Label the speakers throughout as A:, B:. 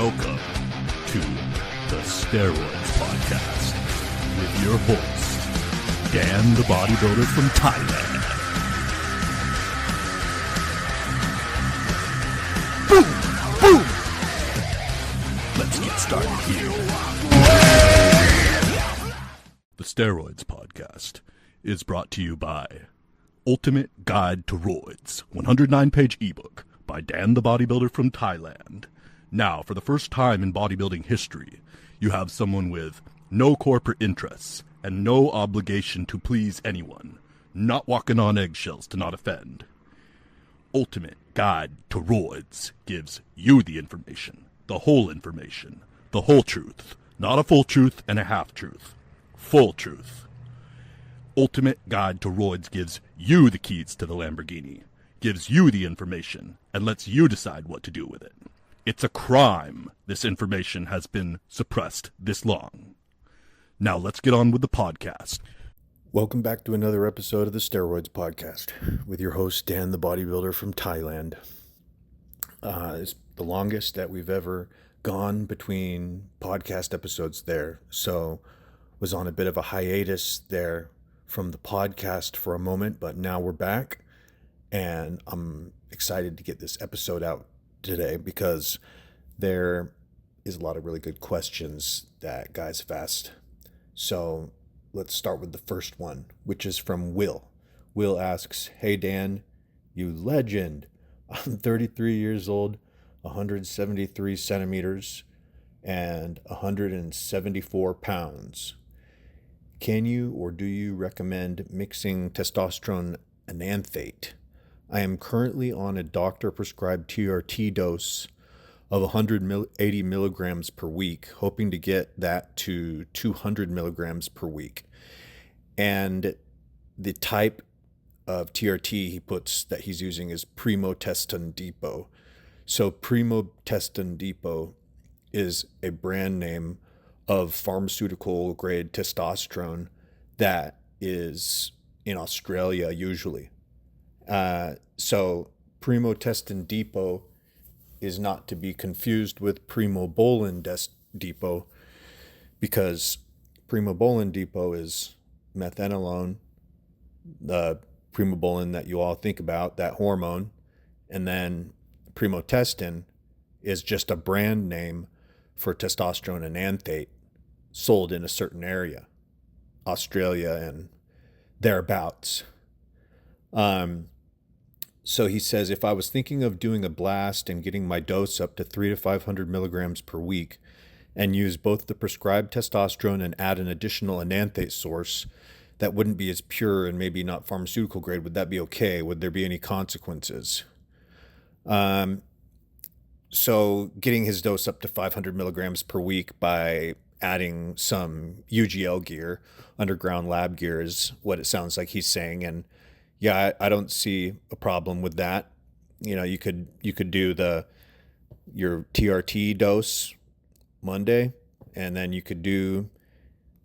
A: Welcome to the Steroids Podcast with your host, Dan the Bodybuilder from Thailand. Boom! Boom! Let's get started here. The Steroids Podcast is brought to you by Ultimate Guide to Roids, 109-page ebook by Dan the Bodybuilder from Thailand. Now, for the first time in bodybuilding history, you have someone with no corporate interests and no obligation to please anyone, not walking on eggshells to not offend. Ultimate Guide to Roids gives you the information, the whole truth, not a full truth and a half truth, full truth. Ultimate Guide to Roids gives you the keys to the Lamborghini, gives you the information, and lets you decide what to do with it. It's a crime this information has been suppressed this long. Now let's get on with the podcast.
B: Welcome back to another episode of the Steroids Podcast with your host, Dan the Bodybuilder from Thailand. It's the longest that we've ever gone between podcast episodes there, so was on a bit of a hiatus there from the podcast for a moment, but now we're back, and I'm excited to get this episode out today because there is a lot of really good questions that guys have asked. So let's start with the first one, which is from Will. Will asks, "Hey Dan, you legend. I'm 33 years old, 173 centimeters, and 174 pounds. Can you or do you recommend mixing testosterone enanthate? I am currently on a doctor-prescribed TRT dose of 180 milligrams per week, hoping to get that to 200 milligrams per week. And the type of TRT he puts that he's using is Primobolan Depot. So Primobolan Depot is a brand name of pharmaceutical-grade testosterone that is in Australia usually. So Primobolan Depot is not to be confused with Primobolan Depot, because Primobolan Depot is methanolone, the Primobolan that you all think about, that hormone, and then Primobolan is just a brand name for testosterone enanthate sold in a certain area, Australia and thereabouts. So he says, if I was thinking of doing a blast and getting my dose up to 300 to 500 milligrams per week and use both the prescribed testosterone and add an additional enanthate source that wouldn't be as pure and maybe not pharmaceutical grade, would that be okay? Would there be any consequences? So getting his dose up to 500 milligrams per week by adding some UGL gear, underground lab gear, is what it sounds like he's saying. And yeah, I don't see a problem with that. You know, you could do your TRT dose Monday, and then you could do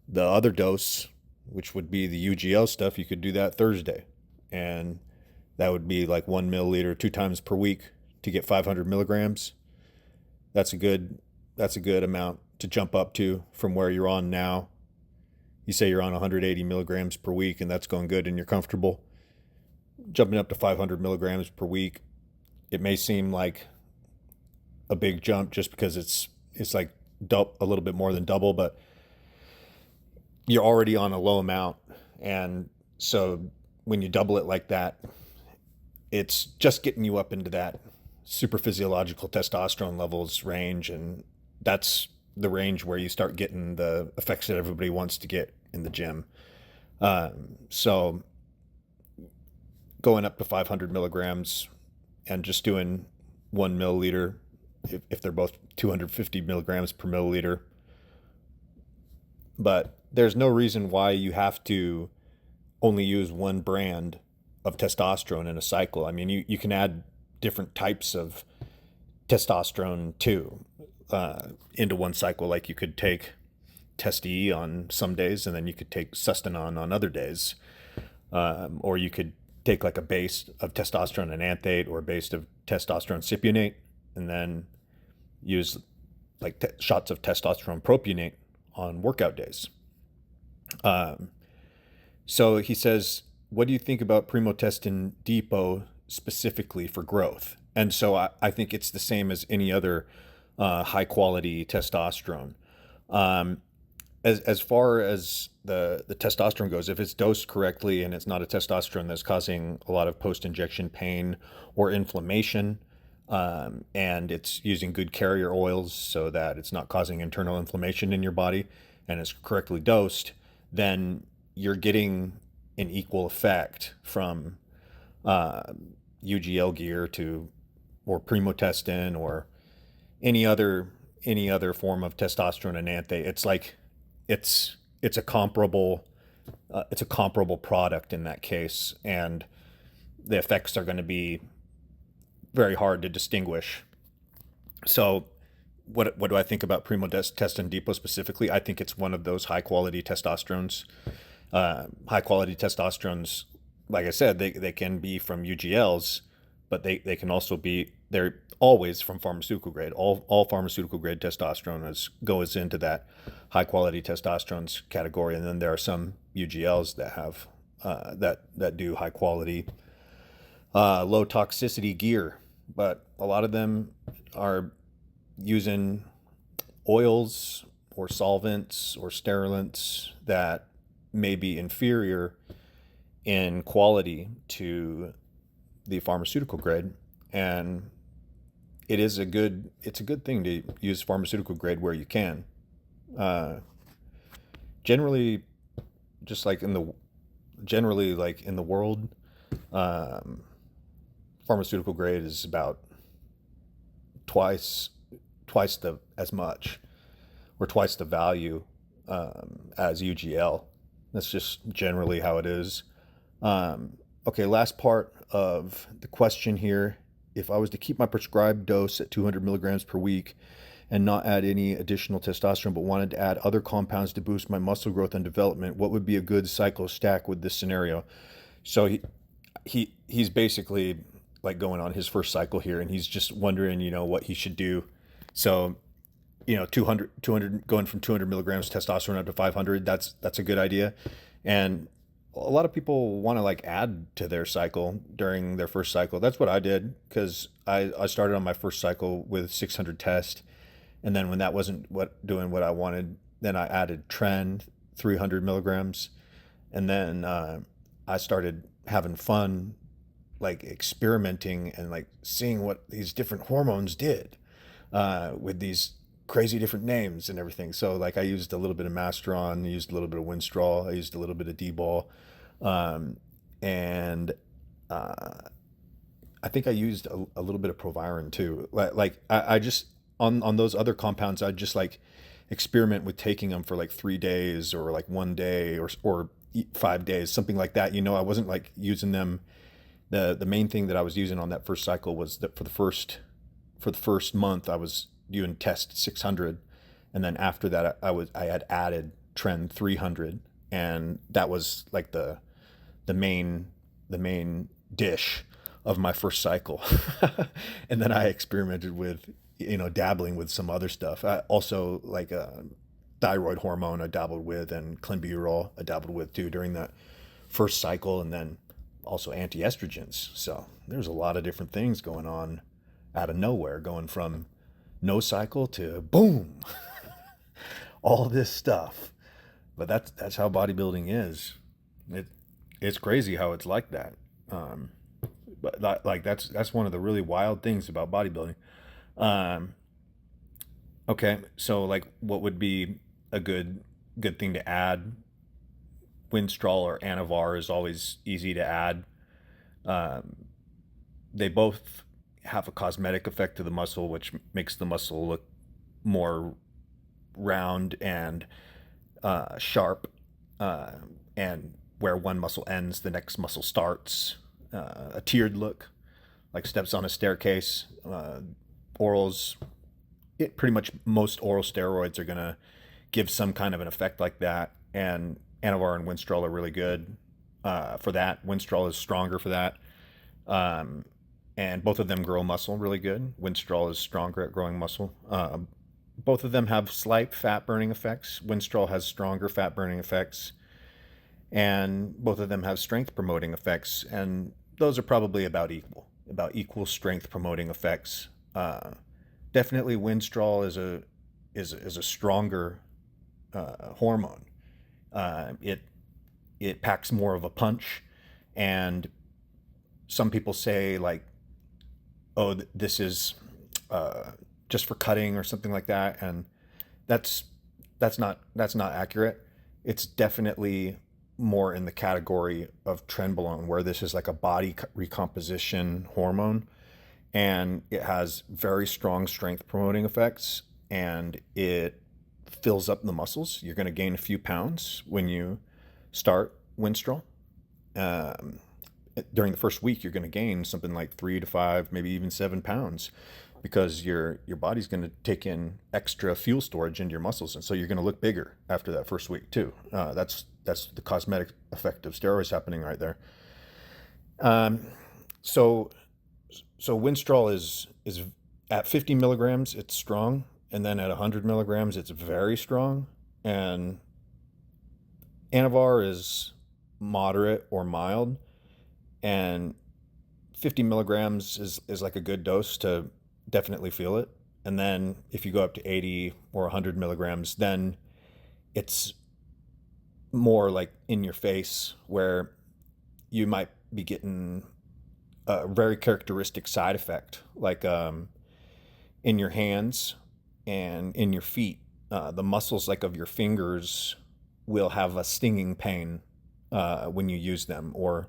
B: the other dose, which would be the UGL stuff. You could do that Thursday, and that would be like 1 milliliter 2 times per week to get 500 milligrams. That's a good amount to jump up to from where you're on now. You say you're on 180 milligrams per week, and that's going good, and you're comfortable. Jumping up to 500 milligrams per week, it may seem like a big jump just because it's like a little bit more than double, but you're already on a low amount. And so when you double it like that, it's just getting you up into that super physiological testosterone levels range. And that's the range where you start getting the effects that everybody wants to get in the gym. So going up to 500 milligrams and just doing 1 milliliter, if they're both 250 milligrams per milliliter. But there's no reason why you have to only use one brand of testosterone in a cycle. I mean, you can add different types of testosterone too into one cycle. Like you could take Test-E on some days, and then you could take Sustanon on other days. Or you could take like a base of testosterone enanthate or a base of testosterone cypionate, and then use like shots of testosterone propionate on workout days. So he says, what do you think about Primotestin Depot specifically for growth? And so I think it's the same as any other high quality testosterone. As far as the testosterone goes, if it's dosed correctly and it's not a testosterone that's causing a lot of post-injection pain or inflammation, and it's using good carrier oils so that it's not causing internal inflammation in your body, and it's correctly dosed, then you're getting an equal effect from UGL gear or Primotestin or any other form of testosterone enanthate. It's like it's a comparable product in that case, and the effects are going to be very hard to distinguish. So what do I think about Primotestin Depot specifically? I think it's one of those high quality testosterones. High quality testosterones, like I said, they can be from UGLs, but they can also be, they're always from pharmaceutical grade. All pharmaceutical grade testosterone goes into that high quality testosterones category. And then there are some UGLs that have that do high quality low toxicity gear, but a lot of them are using oils or solvents or sterilants that may be inferior in quality to the pharmaceutical grade. And it's a good thing to use pharmaceutical grade where you can. Generally, like in the world, pharmaceutical grade is about twice as much or twice the value as UGL. That's just generally how it is. Okay, last part of the question here. If I was to keep my prescribed dose at 200 milligrams per week and not add any additional testosterone, but wanted to add other compounds to boost my muscle growth and development, what would be a good cycle stack with this scenario? So he's basically like going on his first cycle here, and he's just wondering, what he should do. So, 200 going from 200 milligrams testosterone up to 500, that's a good idea. And a lot of people want to like add to their cycle during their first cycle. That's what I did, because I started on my first cycle with 600 test. And then when that wasn't doing what I wanted, then I added Tren 300 milligrams. And then I started having fun, like experimenting and like seeing what these different hormones did with these crazy different names and everything. So like I used a little bit of Masteron, I used a little bit of Winstrol, I used a little bit of D-ball. And I think I used a little bit of Proviron too. Like I just, on those other compounds, I just like experiment with taking them for like 3 days or like 1 day or 5 days, something like that. I wasn't like using them. The main thing that I was using on that first cycle was that for the first month I was doing test 600, and then after that I had added Tren 300, and that was like the main dish of my first cycle. And then I experimented with dabbling with some other stuff. I also like thyroid hormone I dabbled with, and clenbuterol I dabbled with too during that first cycle, and then also anti-estrogens. So there's a lot of different things going on out of nowhere, going from no cycle to boom, all this stuff. But that's how bodybuilding is. It's crazy how it's like that. But like that's one of the really wild things about bodybuilding. Okay, so like what would be a good thing to add? Winstrol or Anavar is always easy to add. They both have a cosmetic effect to the muscle, which makes the muscle look more round and sharp, and where one muscle ends, the next muscle starts. A tiered look, like steps on a staircase. Orals, pretty much most oral steroids are gonna give some kind of an effect like that, and Anavar and Winstrol are really good for that. Winstrol is stronger for that. And both of them grow muscle really good. Winstrol is stronger at growing muscle. both of them have slight fat burning effects. Winstrol has stronger fat burning effects, and both of them have strength promoting effects, and those are probably about equal strength promoting effects. Definitely Winstrol is a stronger hormone. It packs more of a punch, and some people say like, oh, this is just for cutting or something like that, and that's not accurate. It's definitely more in the category of trenbolone, where this is like a body recomposition hormone, and it has very strong strength promoting effects, and it fills up the muscles. You're going to gain a few pounds when you start Winstrol. During the first week, you're going to gain something like 3 to 5, maybe even 7 pounds, because your body's going to take in extra fuel storage into your muscles, and so you're going to look bigger after that first week too. That's the cosmetic effect of steroids happening right there. So Winstrol is at 50 milligrams, it's strong, and then at 100 milligrams, it's very strong. And Anavar is moderate or mild, and 50 milligrams is like a good dose to definitely feel it. And then if you go up to 80 or 100 milligrams, then it's more like in your face, where you might be getting a very characteristic side effect, like in your hands and in your feet. The muscles like of your fingers will have a stinging pain when you use them, or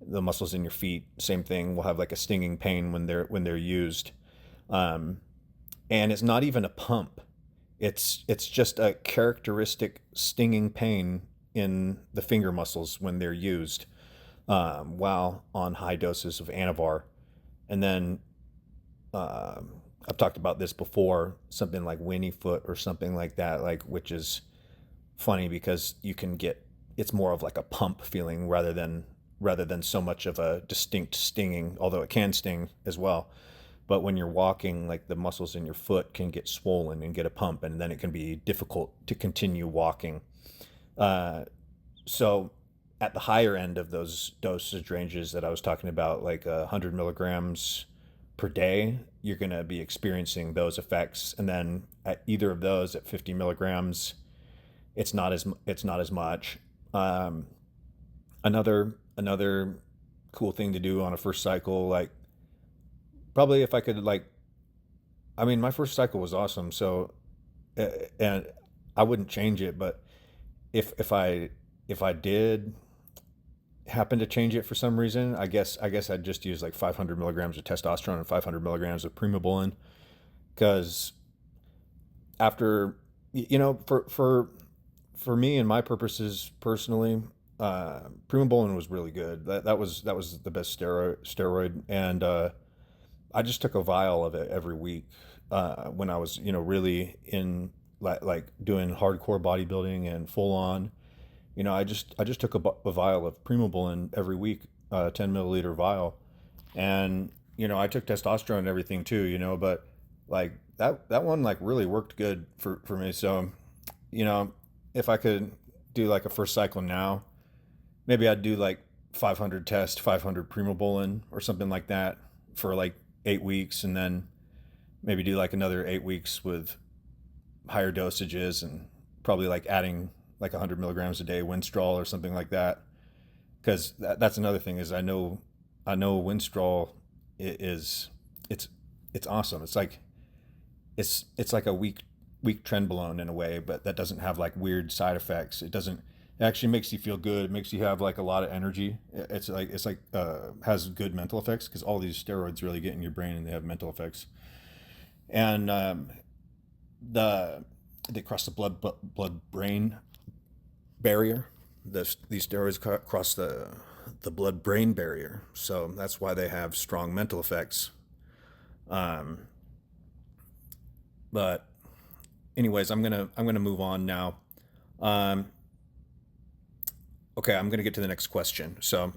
B: the muscles in your feet, same thing, will have like a stinging pain when they're used. And it's not even a pump. It's just a characteristic stinging pain in the finger muscles when they're used while on high doses of Anavar. And then I've talked about this before, something like Winnie foot or something like that, like, which is funny because you can get, it's more of like a pump feeling rather than so much of a distinct stinging, although it can sting as well. But when you're walking, like, the muscles in your foot can get swollen and get a pump, and then it can be difficult to continue walking. So at the higher end of those dosage ranges that I was talking about, like 100 milligrams per day, you're going to be experiencing those effects. And then at either of those, at 50 milligrams, it's not as much. Another cool thing to do on a first cycle, like, probably if I could, like, I mean, my first cycle was awesome, so, and I wouldn't change it, but if I did happen to change it for some reason, I guess I'd just use like 500 milligrams of testosterone and 500 milligrams of Primobolan, because after, for me and my purposes personally, Primobolan was really good. That was the best steroid, and I just took a vial of it every week when I was, really in like doing hardcore bodybuilding and full on. I just took a vial of Primobolan every week, 10 milliliter vial, and I took testosterone and everything too, but like that one like really worked good for me. So, if I could do like a first cycle now, maybe I'd do like 500 test, 500 Primobolan or something like that for like 8 weeks, and then maybe do like another 8 weeks with higher dosages, and probably like adding like 100 milligrams a day Winstrol or something like that. Because that's another thing, is I know Winstrol it's awesome. It's like a weak trenbolone in a way, but that doesn't have like weird side effects. It actually makes you feel good. It makes you have like a lot of energy. It's like has good mental effects, because all these steroids really get in your brain and they have mental effects. And they cross the blood-brain barrier. These steroids cross the blood-brain barrier, so that's why they have strong mental effects. But anyways, I'm gonna move on now. Okay, I'm gonna get to the next question. So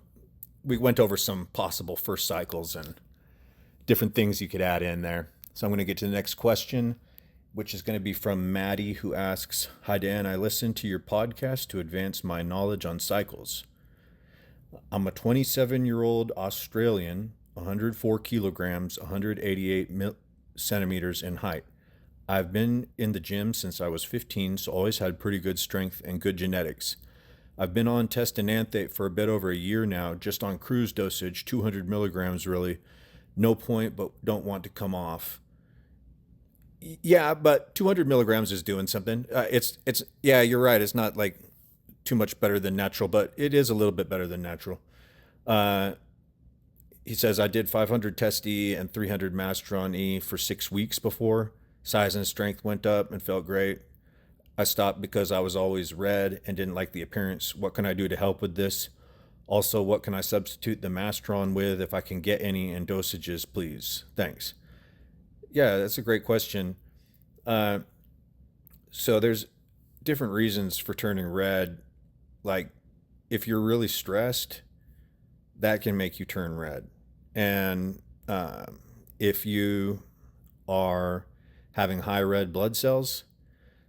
B: we went over some possible first cycles and different things you could add in there. So I'm gonna get to the next question, which is going to be from Maddie, who asks, "Hi Dan, I listened to your podcast to advance my knowledge on cycles. I'm a 27-year-old Australian, 104 kilograms, 188 centimeters in height. I've been in the gym since I was 15, so always had pretty good strength and good genetics. I've been on Test Enanthate for a bit over a year now, just on cruise dosage, 200 milligrams really. No point, but don't want to come off." Yeah, but 200 milligrams is doing something. Yeah, you're right. It's not like too much better than natural, but it is a little bit better than natural. He says, "I did 500 Test E and 300 Masteron E for 6 weeks before. Size and strength went up and felt great. I stopped because I was always red and didn't like the appearance. What can I do to help with this? Also, what can I substitute the Masteron with if I can get any, and dosages, please? Thanks." Yeah, that's a great question. So there's different reasons for turning red. Like, if you're really stressed, that can make you turn red. And if you are having high red blood cells,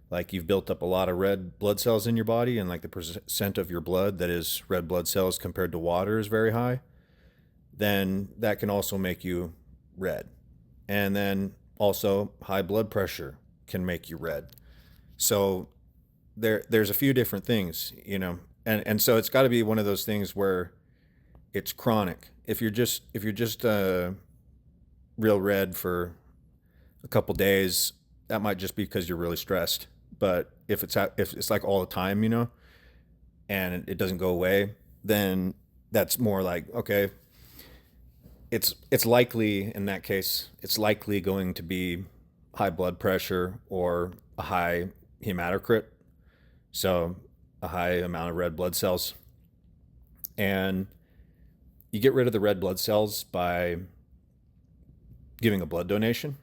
B: like you've built up a lot of red blood cells in your body, and like the percent of your blood that is red blood cells compared to water is very high, then that can also make you red. And then also high blood pressure can make you red. So there's a few different things, and so it's got to be one of those things where it's chronic. If you're just real red for a couple days, that might just be because you're really stressed. But if it's like all the time, and it doesn't go away, then that's more like, okay, it's likely, in that case, it's likely going to be high blood pressure or a high hematocrit, so a high amount of red blood cells. And you get rid of the red blood cells by giving a blood donation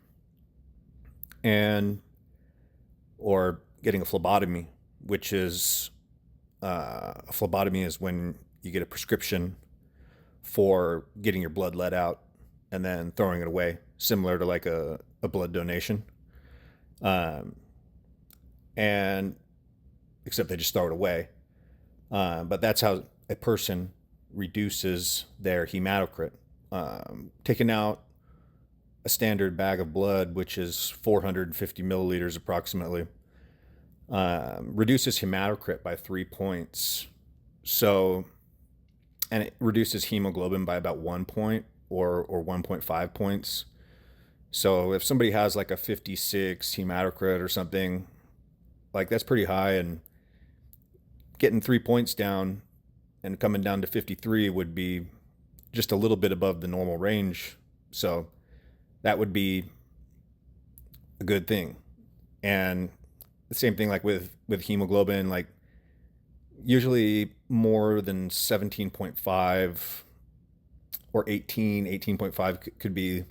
B: or getting a phlebotomy, which is a phlebotomy is when you get a prescription for getting your blood let out and then throwing it away, similar to like a blood donation. And except they just throw it away. But that's how a person reduces their hematocrit. Taking out a standard bag of blood, which is 450 milliliters approximately, reduces hematocrit by 3 points. So, and it reduces hemoglobin by about 1 point or 1.5 points. So if somebody has like a 56 hematocrit or something, like that's pretty high, and getting 3 points down and coming down to 53 would be just a little bit above the normal range. So that would be a good thing. And the same thing like with hemoglobin, like usually more than 17.5 or 18.5 could be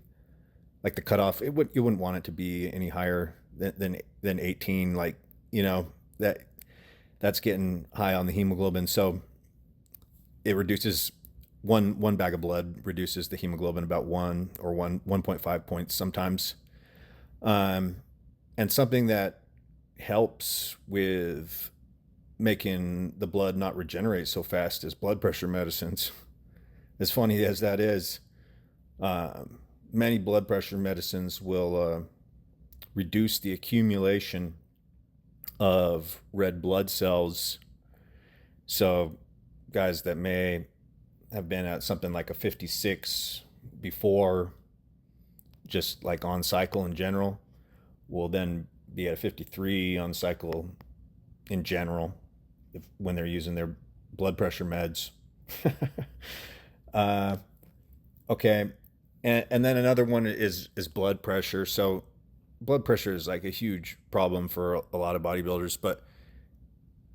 B: like the cutoff. You wouldn't want it to be any higher than 18. Like, that's getting high on the hemoglobin. So it reduces one bag of blood reduces the hemoglobin about 1.5 points sometimes. And something that helps with making the blood not regenerate so fast is blood pressure medicines. As funny as that is, many blood pressure medicines will reduce the accumulation of red blood cells. So guys that may have been at something like a 56 before, just like on cycle in general, will then be at a 53 on cycle in general when they're using their blood pressure meds. Okay. And then another one is blood pressure. So blood pressure is like a huge problem for a lot of bodybuilders, but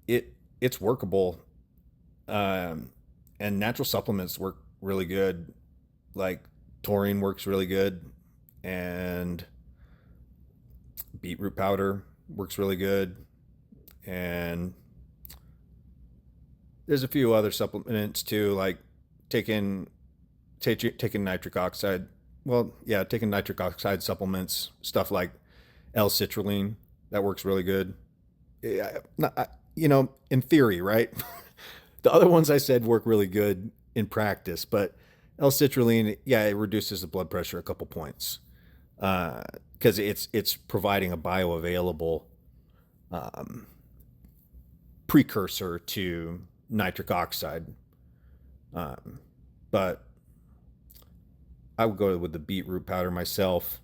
B: it's workable. And natural supplements work really good. Like taurine works really good, and beetroot powder works really good. And there's a few other supplements too, like taking nitric oxide. Well, yeah, taking nitric oxide supplements, stuff like L-citrulline, that works really good. Yeah, in theory, right? The other ones I said work really good in practice, but L-citrulline, yeah, it reduces the blood pressure a couple points because it's providing a bioavailable precursor to nitric oxide. But I would go with the beetroot powder myself.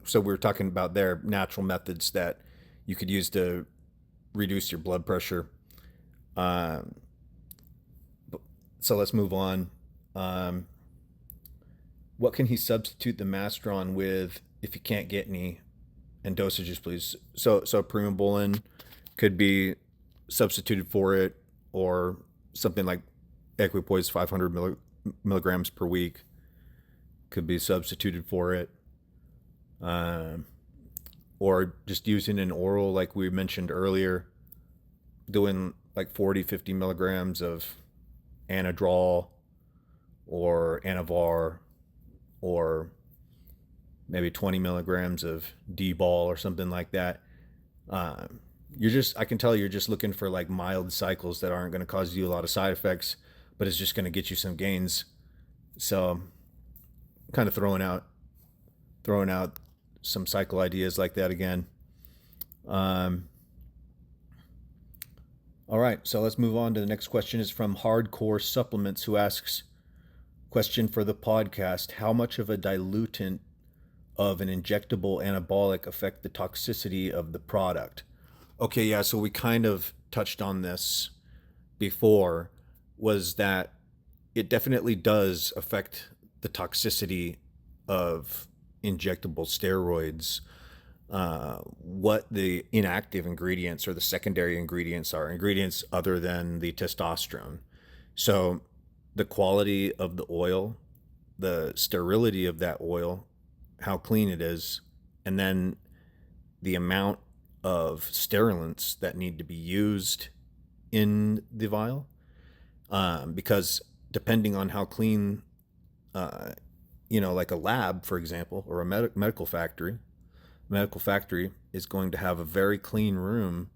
B: So we were talking about their natural methods that you could use to reduce your blood pressure. So let's move on. What can he substitute the Mastron with if you can't get any? And dosages, please. So Primobolan could be substituted for it, or something like Equipoise 500 milligrams per week could be substituted for it. Or just using an oral like we mentioned earlier, doing like 40-50 milligrams of Anadrol or Anavar, or maybe 20 milligrams of D-ball or something like that. I can tell you're just looking for like mild cycles that aren't going to cause you a lot of side effects, but it's just going to get you some gains. So kind of throwing out some cycle ideas like that again. All right, so let's move on to the next question. Is from Hardcore Supplements, who asks, question for the podcast: how much of a diluent of an injectable anabolic affect the toxicity of the product? Okay, yeah, so we kind of touched on this before, was that it definitely does affect the toxicity of injectable steroids. What the inactive ingredients or the secondary ingredients are, ingredients other than the testosterone. So the quality of the oil, the sterility of that oil, how clean it is, and then the amount of sterilants that need to be used in the vial. Because depending on how clean, like a lab, for example, or a medical factory is going to have a very clean room,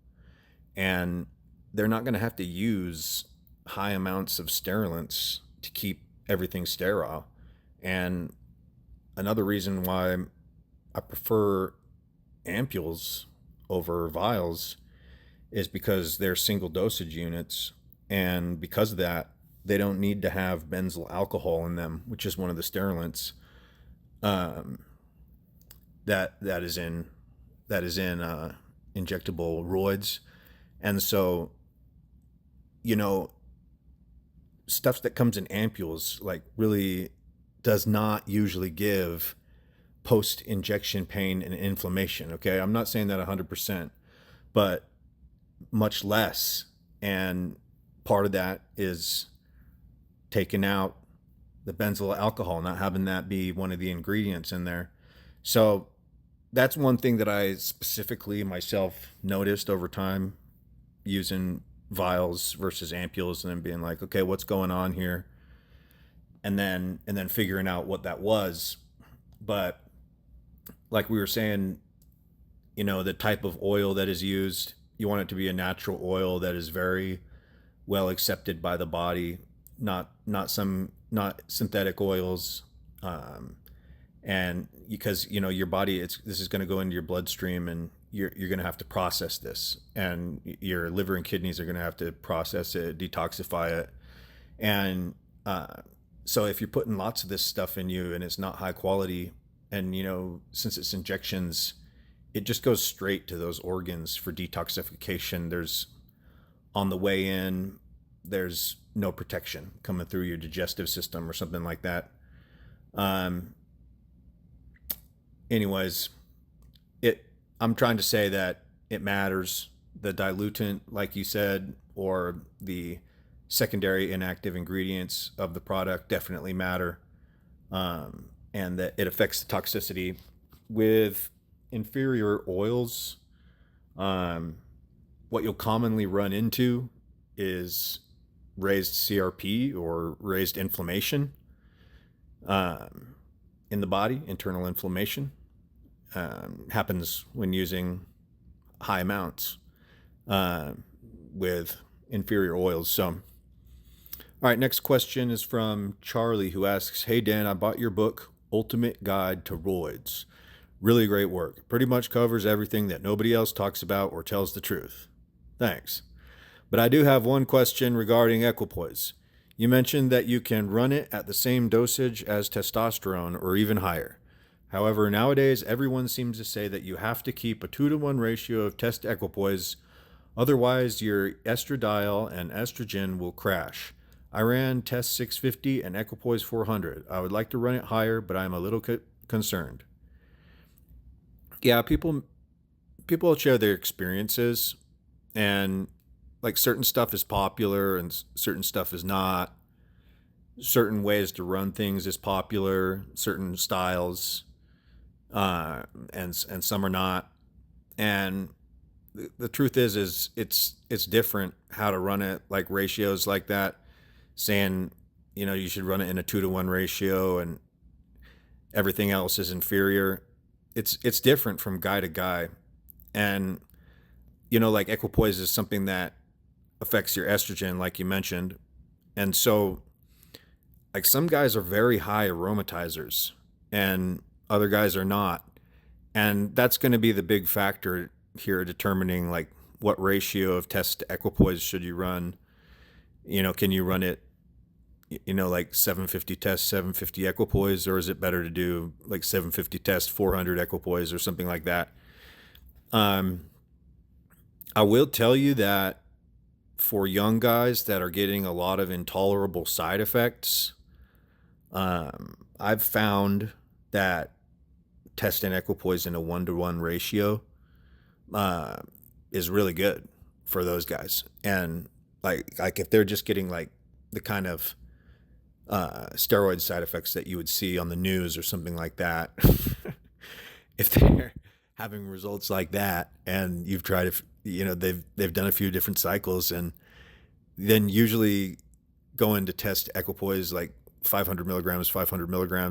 B: and they're not going to have to use high amounts of sterilants to keep everything sterile. And another reason why I prefer Ampoules over Vials is because they're single dosage units, and because of that, they don't need to have benzyl alcohol in them, which is one of the sterilants that is in injectable roids. And so, stuff that comes in Ampoules like really does not usually give post-injection pain and inflammation. Okay, I'm not saying that 100%, but much less. And part of that is taking out the benzyl alcohol, not having that be one of the ingredients in there. So that's one thing that I specifically myself noticed over time using Vials versus Ampoules, and then being like, okay, what's going on here? And then figuring out what that was. But like we were saying, the type of oil that is used, you want it to be a natural oil that is very well accepted by the body, not synthetic oils. And because, your body, this is going to go into your bloodstream, and you're going to have to process this, and your liver and kidneys are going to have to process it, detoxify it. And so if you're putting lots of this stuff in you and it's not high quality, and since it's injections, it just goes straight to those organs for detoxification. There's, on the way in, there's no protection coming through your digestive system or something like that. Anyways, I'm trying to say that it matters. The diluent, like you said, or the secondary inactive ingredients of the product definitely matter. And that it affects the toxicity. With inferior oils, what you'll commonly run into is raised CRP, or raised inflammation in the body, internal inflammation. happens when using high amounts with inferior oils. So, all right, next question is from Charlie, who asks, "Hey Dan, I bought your book, Ultimate Guide to Roids. Really great work. Pretty much covers everything that nobody else talks about or tells the truth. Thanks. But I do have one question regarding Equipoise. You mentioned that you can run it at the same dosage as testosterone or even higher. However, nowadays everyone seems to say that you have to keep a 2-to-1 ratio of test Equipoise, otherwise your estradiol and estrogen will crash. I ran test 650 and Equipoise 400. I would like to run it higher, but I'm a little concerned." Yeah, people share their experiences, and like certain stuff is popular and certain stuff is not. Certain ways to run things is popular, certain styles, and some are not. And the truth is it's different how to run it, like ratios like that, saying, you should run it in a 2-to-1 ratio and everything else is inferior. It's different from guy to guy. And, like Equipoise is something that affects your estrogen, like you mentioned. And so, like, some guys are very high aromatizers and other guys are not. And that's going to be the big factor here, determining like what ratio of test to Equipoise should you run. Can you run it, like 750 test, 750 Equipoise, or is it better to do like 750 test, 400 Equipoise or something like that? I will tell you that for young guys that are getting a lot of intolerable side effects, I've found that testing Equipoise in a 1-to-1 ratio is really good for those guys. And like if they're just getting like the kind of steroid side effects that you would see on the news or something like that, if they're having results like that and you've tried to, they've done a few different cycles, and then usually going to test Equipoise like 500 milligrams,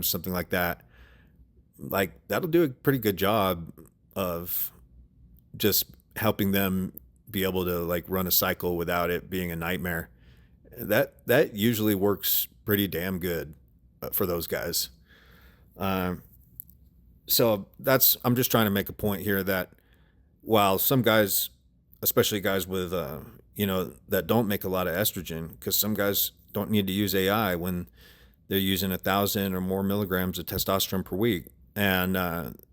B: something like that, like that'll do a pretty good job of just helping them be able to like run a cycle without it being a nightmare. That usually works pretty damn good for those guys. So I'm just trying to make a point here that while some guys, especially guys with, that don't make a lot of estrogen, because some guys don't need to use AI when they're using 1,000 or more milligrams of testosterone per week, and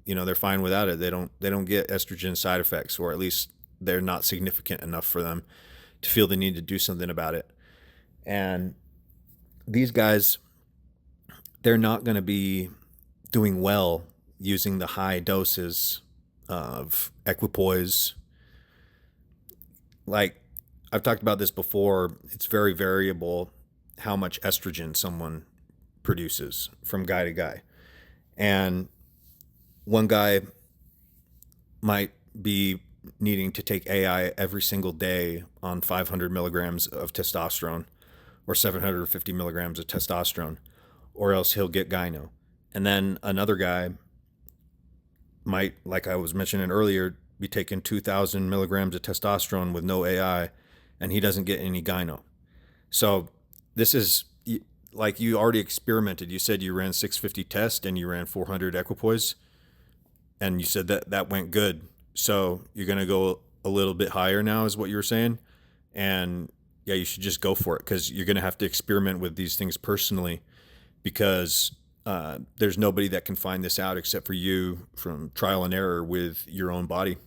B: they're fine without it. They don't get estrogen side effects, or at least they're not significant enough for them to feel the need to do something about it. And these guys, they're not going to be doing well using the high doses of Equipoise. Like I've talked about this before, it's very variable how much estrogen someone produces from guy to guy. And one guy might be needing to take AI every single day on 500 milligrams of testosterone or 750 milligrams of testosterone, or else he'll get Gyno. And then another guy might, like I was mentioning earlier, be taking 2,000 milligrams of testosterone with no AI, and he doesn't get any Gyno. So this is like you already experimented. You said you ran 650 test and you ran 400 Equipoise, and you said that went good. So you're going to go a little bit higher now is what you were saying. And yeah, you should just go for it, because you're going to have to experiment with these things personally, because there's nobody that can find this out except for you from trial and error with your own body.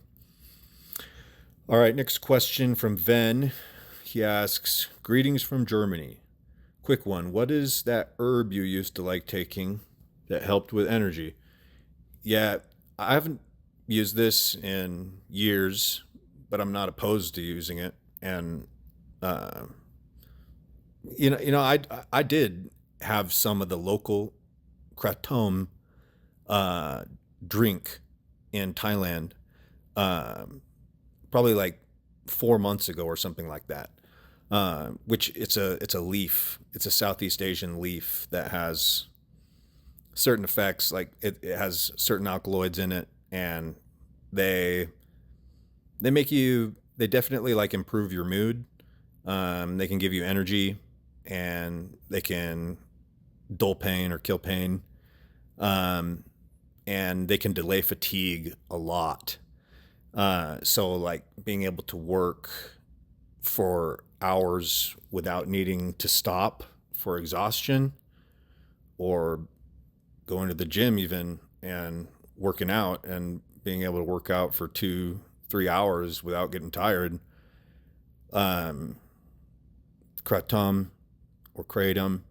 B: All right, next question from Ven. He asks, "Greetings from Germany. Quick one. What is that herb you used to like taking that helped with energy?" Yeah, I haven't used this in years, but I'm not opposed to using it. And I did have some of the local Kratom drink in Thailand, probably like 4 months ago or something like that. Which it's a leaf. It's a Southeast Asian leaf that has certain effects. Like it has certain alkaloids in it, and they definitely like improve your mood. They can give you energy, and they can dull pain or kill pain. And they can delay fatigue a lot. So like being able to work for hours without needing to stop for exhaustion, or going to the gym even and working out and being able to work out for 2-3 hours without getting tired. Kratom or Kratom,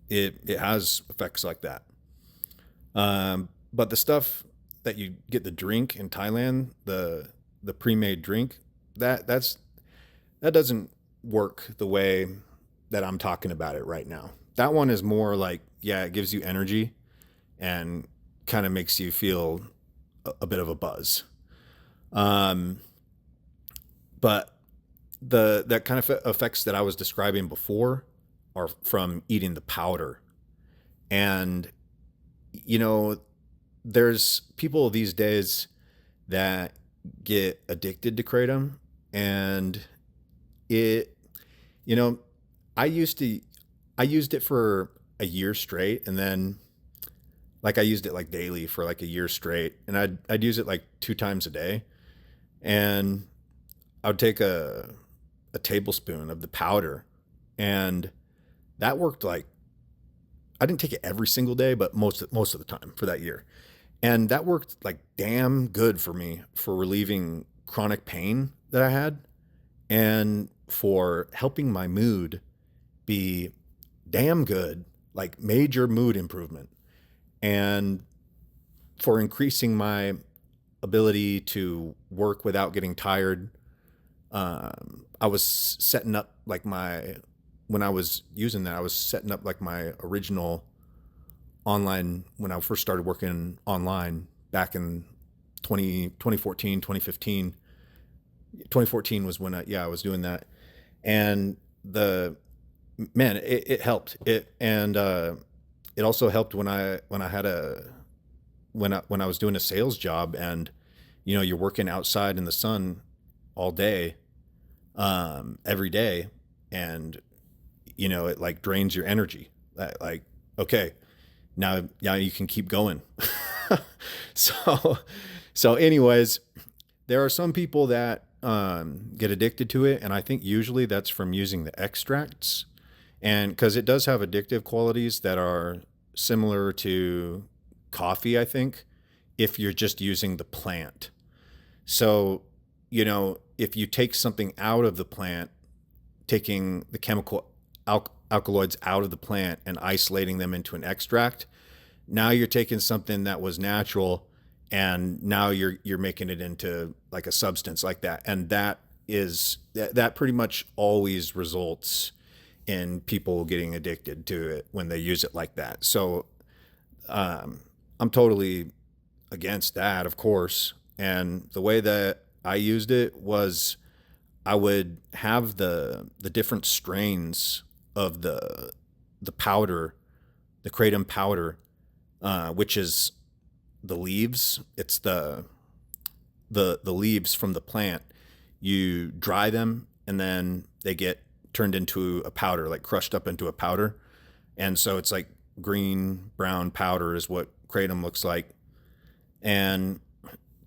B: it has effects like that. But the stuff that you get the drink in Thailand, the pre-made drink, that doesn't work the way that I'm talking about it right now. That one is more like, yeah, it gives you energy and kind of makes you feel a bit of a buzz. But that kind of effects that I was describing before are from eating the powder. And, you know, there's people these days that get addicted to Kratom, and it, you know, I used it for a year straight, and then like I used it like daily for like a year straight, and I'd use it like 2 times a day, and I would take a tablespoon of the powder, and that worked. Like, I didn't take it every single day, but most of the time for that year. And that worked like damn good for me for relieving chronic pain that I had, and for helping my mood be damn good, like major mood improvement, and for increasing my ability to work without getting tired. I was setting up like when I was using that, I was setting up like my original online, when I first started working online back in 2014, 2015. 2014 was when I was doing that. And it helped. It also helped when I was doing a sales job, and, you know, you're working outside in the sun all day, every day. And, you know, it like drains your energy. Like, okay, now you can keep going. So anyways, there are some people that get addicted to it, and I think usually that's from using the extracts, and because it does have addictive qualities that are similar to coffee, I think, if you're just using the plant. So, you know, if you take something out of the plant, taking the chemical alkaloids out of the plant and isolating them into an extract, now you're taking something that was natural, and now you're making it into like a substance like that. And that pretty much always results in people getting addicted to it when they use it like that. So I'm totally against that, of course. And the way that I used it was, I would have the different strains of the powder, the Kratom powder, which is the leaves. It's the leaves from the plant. You dry them, and then they get turned into a powder, like crushed up into a powder. And so it's like green, brown powder is what Kratom looks like. And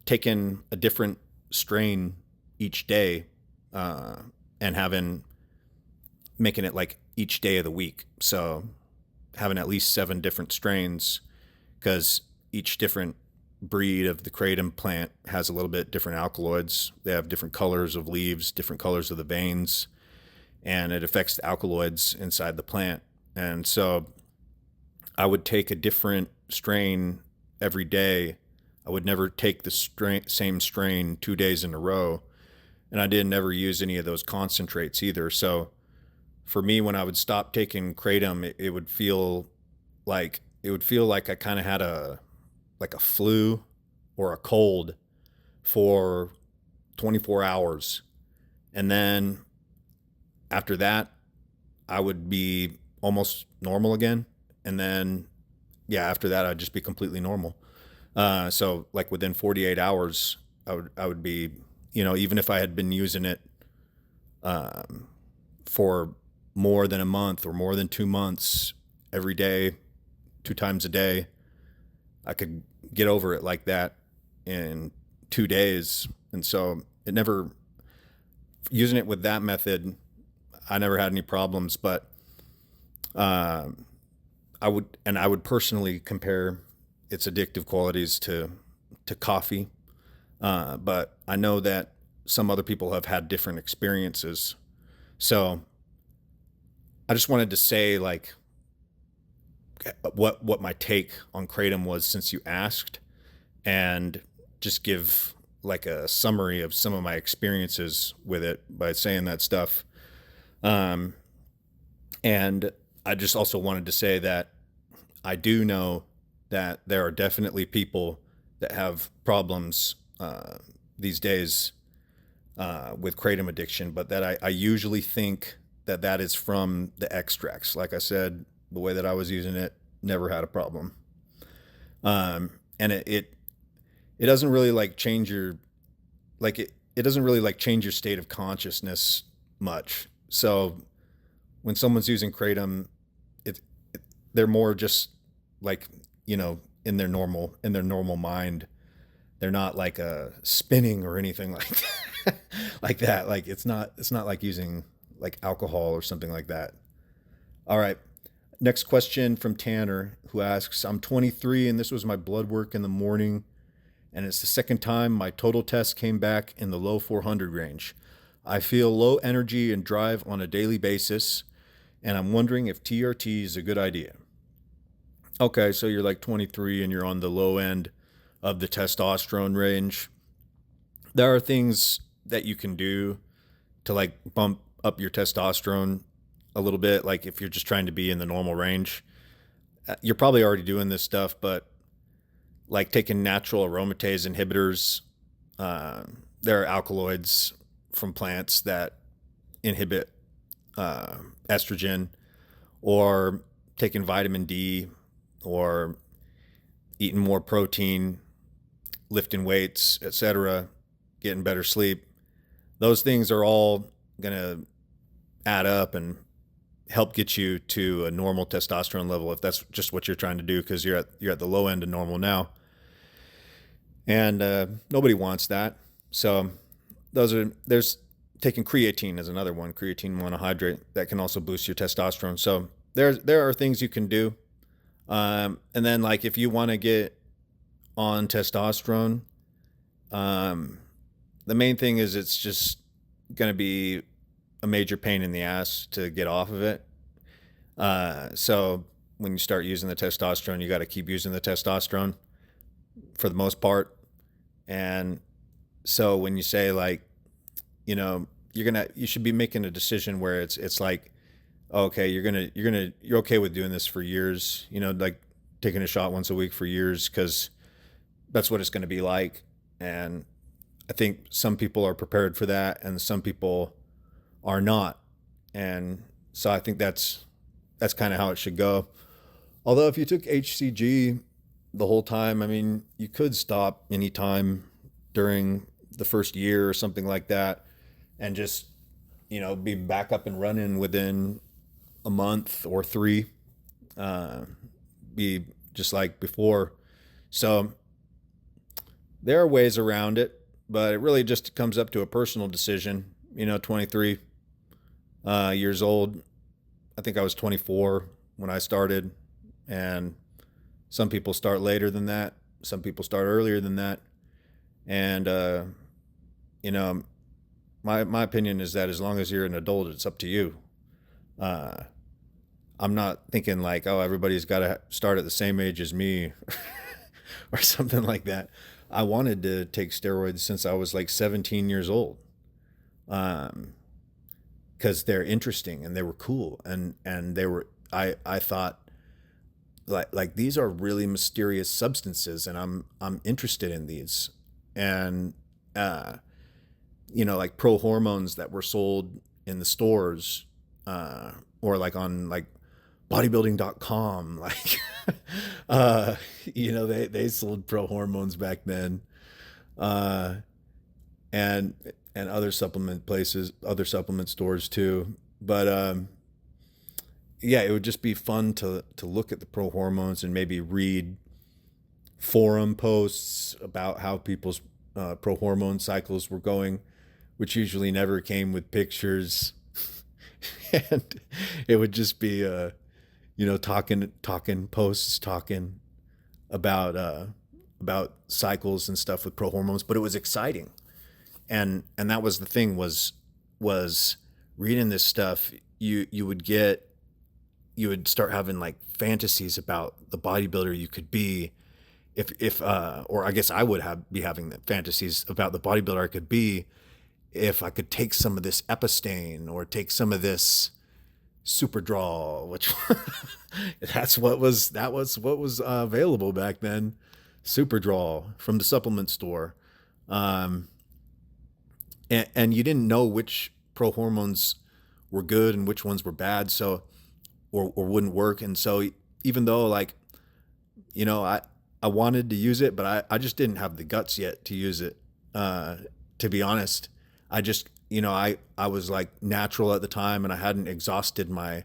B: taking a different strain each day, and making it like each day of the week. So having at least 7 different strains, because each different breed of the Kratom plant has a little bit different alkaloids. They have different colors of leaves, different colors of the veins, and it affects the alkaloids inside the plant. And so I would take a different strain every day. I would never take the same strain 2 days in a row. And I didn't ever use any of those concentrates either. So for me, when I would stop taking Kratom, it would feel like I kind of had a flu or a cold for 24 hours. And then after that, I would be almost normal again. And then, after that, I'd just be completely normal. So like within 48 hours, I would be, even if I had been using it for more than a month or more than 2 months, every day, 2 times a day, I could get over it like that in 2 days. And so using it with that method, I never had any problems. But I would personally compare its addictive qualities to coffee. But I know that some other people have had different experiences. So I just wanted to say like what my take on Kratom was, since you asked, and just give like a summary of some of my experiences with it by saying that stuff. And I just also wanted to say that I do know that there are definitely people that have problems these days with Kratom addiction, but that I usually think that is from the extracts. Like I said, the way that I was using it, never had a problem. And it doesn't really like change your, like it doesn't really like change your state of consciousness much. So when someone's using Kratom, they're more just like, in their normal mind. They're not like spinning or anything like that. Like that. Like it's not like using like alcohol or something like that. All right. Next question from Tanner, who asks, I'm 23 and this was my blood work in the morning, and it's the second time my total test came back in the low 400 range. I feel low energy and drive on a daily basis, and I'm wondering if TRT is a good idea. Okay, so you're like 23 and you're on the low end of the testosterone range. There are things that you can do to like bump up your testosterone a little bit. Like if you're just trying to be in the normal range, you're probably already doing this stuff, but like taking natural aromatase inhibitors, there are alkaloids from plants that inhibit estrogen, or taking vitamin D, or eating more protein, lifting weights, etc., getting better sleep. Those things are all going to add up and help get you to a normal testosterone level if that's just what you're trying to do, because you're at the low end of normal now. And nobody wants that. So there's taking creatine as another one, creatine monohydrate, that can also boost your testosterone. So there are things you can do. And then like if you want to get on testosterone, the main thing is it's just going to be a major pain in the ass to get off of it. So when you start using the testosterone, you got to keep using the testosterone for the most part. And so when you say like, you should be making a decision where it's like, okay, you're okay with doing this for years, like taking a shot once a week for years, because that's what it's going to be like. And I think some people are prepared for that and some people are not. And so I think that's kind of how it should go. Although if you took HCG the whole time, I mean, you could stop anytime during the first year or something like that and just, be back up and running within a month or 3, be just like before. So there are ways around it, but it really just comes up to a personal decision. 23 years old. I think I was 24 when I started, and some people start later than that. Some people start earlier than that. And, my opinion is that as long as you're an adult, it's up to you. I'm not thinking like, oh, everybody's got to start at the same age as me or something like that. I wanted to take steroids since I was like 17 years old. Because they're interesting and they were cool. And they were, I thought like these are really mysterious substances and I'm interested in these. And, like pro hormones that were sold in the stores, or like on like bodybuilding.com, like, they sold pro hormones back then. And other supplement places, other supplement stores too. But, yeah, it would just be fun to look at the pro hormones and maybe read forum posts about how people's pro hormone cycles were going, which usually never came with pictures. And it would just be, talking posts, talking about cycles and stuff with pro hormones, but it was exciting. And that was the thing was reading this stuff. You would start having like fantasies about the bodybuilder you could be or I guess I would be having the fantasies about the bodybuilder I could be if I could take some of this Epistane or take some of this Superdraw, which that was what was available back then. Superdraw from the supplement store. And you didn't know which pro hormones were good and which ones were bad, so or wouldn't work. And so even though I wanted to use it, but I just didn't have the guts yet to use it. To be honest, I just, I was like natural at the time and I hadn't exhausted my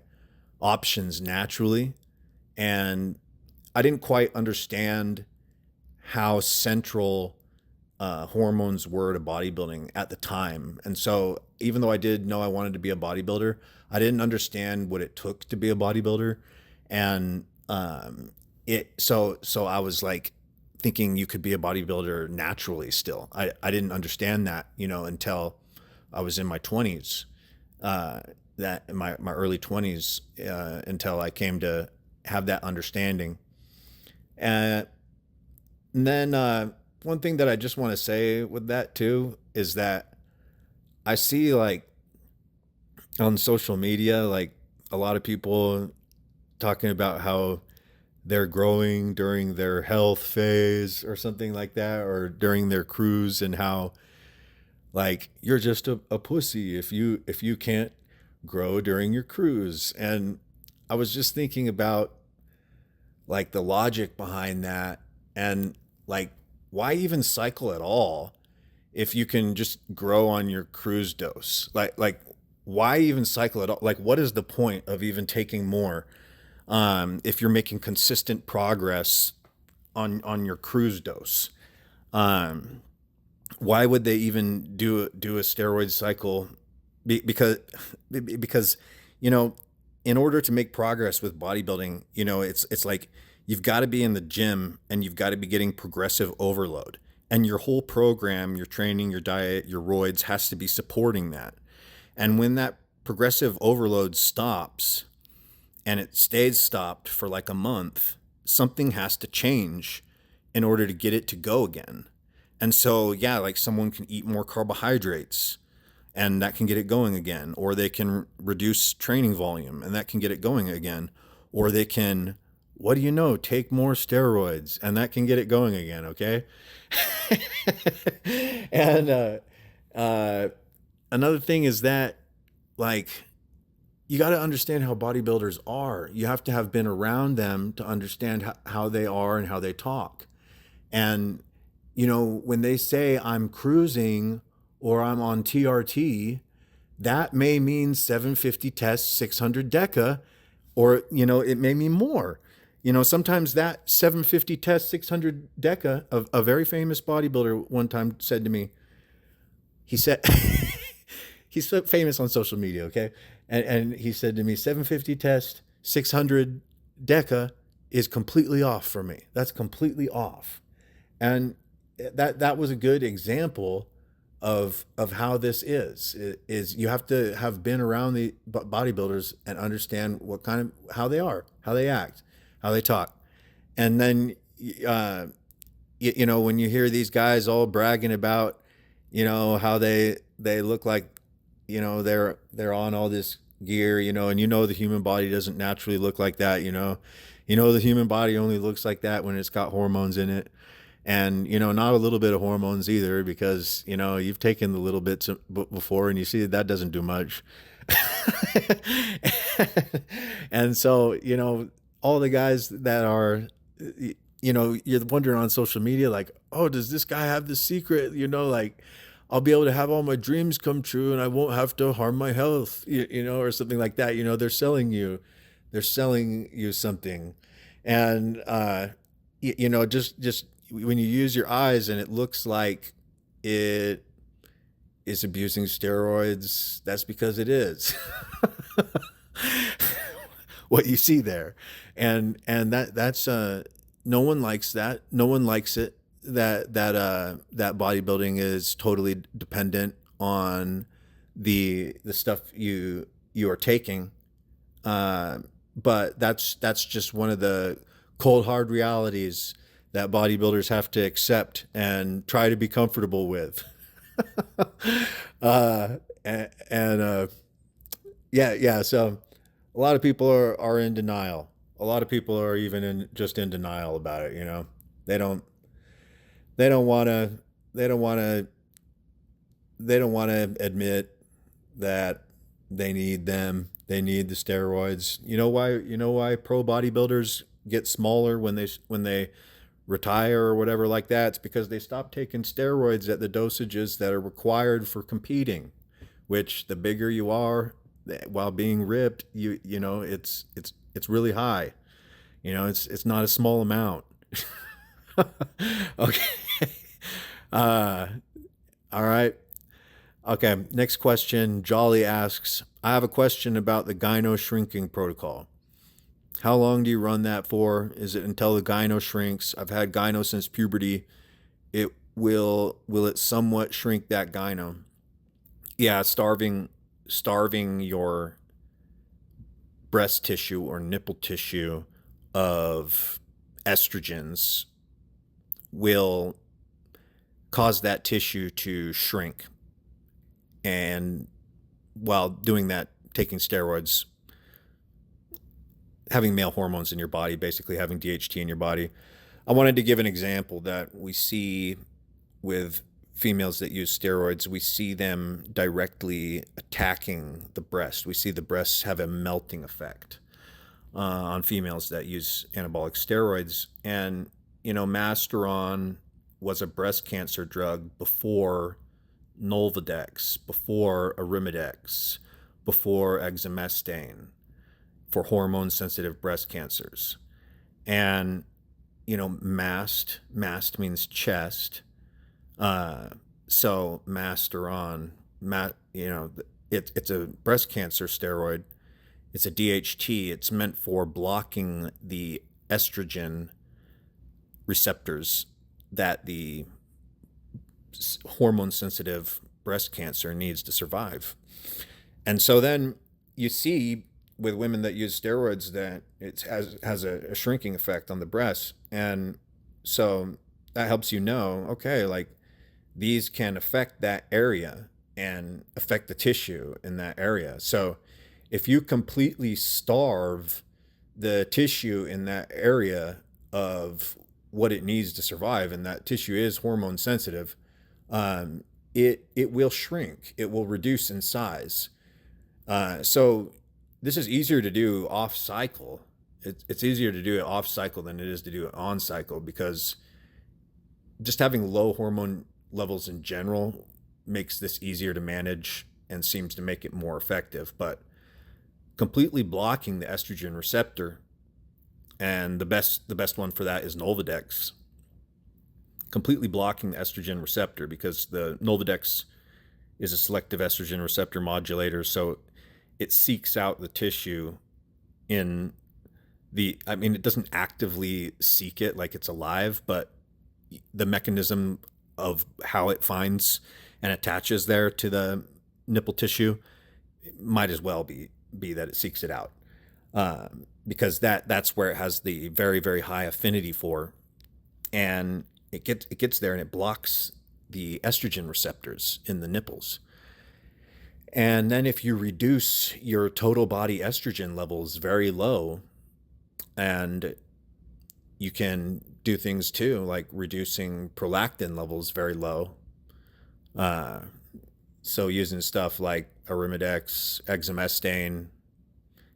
B: options naturally. And I didn't quite understand how central hormones were to bodybuilding at the time. And so even though I did know I wanted to be a bodybuilder, I didn't understand what it took to be a bodybuilder. And so I was like thinking you could be a bodybuilder naturally still. I didn't understand that, until I was in my 20s, that in my early 20s, until I came to have that understanding. And then one thing that I just want to say with that too is that I see like on social media, like a lot of people talking about how they're growing during their health phase or something like that, or during their cruise, and how like you're just a pussy if you can't grow during your cruise. And I was just thinking about like the logic behind that, and like why even cycle at all if you can just grow on your cruise dose? Like why even cycle at all? Like what is the point of even taking more if you're making consistent progress on your cruise dose? Why would they even do a steroid cycle? Because in order to make progress with bodybuilding, it's like you've got to be in the gym and you've got to be getting progressive overload, and your whole program, your training, your diet, your roids has to be supporting that. And when that progressive overload stops, and it stays stopped for like a month, something has to change in order to get it to go again. And so, yeah, like someone can eat more carbohydrates and that can get it going again, or they can reduce training volume and that can get it going again, or they can, what do you know, take more steroids and that can get it going again. Okay. And another thing is that, like, you got to understand how bodybuilders are. You have to have been around them to understand how they are and how they talk. And, when they say I'm cruising or I'm on TRT, that may mean 750 tests, 600 deca, or, it may mean more. Sometimes that 750 tests, 600 deca, a very famous bodybuilder one time said to me, he said, he's so famous on social media, okay? And he said to me, 750 test, 600 deca is completely off for me. That's completely off. And that was a good example of how this is you have to have been around the bodybuilders and understand what kind of, how they are, how they act, how they talk. And then, when you hear these guys all bragging about, how they look like, they're on all this gear, and the human body doesn't naturally look like that. The human body only looks like that when it's got hormones in it. And, not a little bit of hormones either, because, you've taken the little bits before and you see that doesn't do much. And so, all the guys that are, you're wondering on social media, like, oh, does this guy have the secret? Like, I'll be able to have all my dreams come true and I won't have to harm my health, or something like that. They're selling you something. And, just when you use your eyes and it looks like it is abusing steroids, that's because it is. What you see there. And that's no one likes that. No one likes it that bodybuilding is totally dependent on the stuff you are taking. But that's just one of the cold hard realities that bodybuilders have to accept and try to be comfortable with. Yeah. So a lot of people are in denial. A lot of people are even just in denial about it. They don't want to admit that they need them. They need the steroids. You know why pro bodybuilders get smaller when they retire or whatever like that? It's because they stop taking steroids at the dosages that are required for competing, which the bigger you are while being ripped, it's really high. It's not a small amount. Okay. All right. Okay. Next question. Jolly asks, I have a question about the gyno shrinking protocol. How long do you run that for? Is it until the gyno shrinks? I've had gyno since puberty. Will it somewhat shrink that gyno? Yeah, starving your breast tissue or nipple tissue of estrogens will cause that tissue to shrink. And while doing that, taking steroids, having male hormones in your body, basically having DHT in your body. I wanted to give an example that we see with females that use steroids. We see them directly attacking the breast. We see the breasts have a melting effect on females that use anabolic steroids. And, Masteron was a breast cancer drug before Nolvadex, before Arimidex, before exemestane for hormone-sensitive breast cancers. And, mast means chest. So Masteron, it's a breast cancer steroid. It's a DHT. It's meant for blocking the estrogen receptors that the hormone-sensitive breast cancer needs to survive. And so then you see with women that use steroids that it has a shrinking effect on the breast. And so that helps okay, like these can affect that area and affect the tissue in that area. So if you completely starve the tissue in that area of what it needs to survive, and that tissue is hormone sensitive, it will shrink. It will reduce in size. So this is easier to do off cycle. It's easier to do it off cycle than it is to do it on cycle, because just having low hormone levels in general makes this easier to manage and seems to make it more effective. But completely blocking the estrogen receptor, and the best one for that is Nolvadex. Completely blocking the estrogen receptor, because the Nolvadex is a selective estrogen receptor modulator, so it seeks out the tissue it doesn't actively seek it like it's alive, but the mechanism of how it finds and attaches there to the nipple tissue might as well be that it seeks it out, because that's where it has the very, very high affinity for, and it gets there and it blocks the estrogen receptors in the nipples. And then if you reduce your total body estrogen levels very low, and you can do things too, like reducing prolactin levels very low, So using stuff like Arimidex, Exemestane,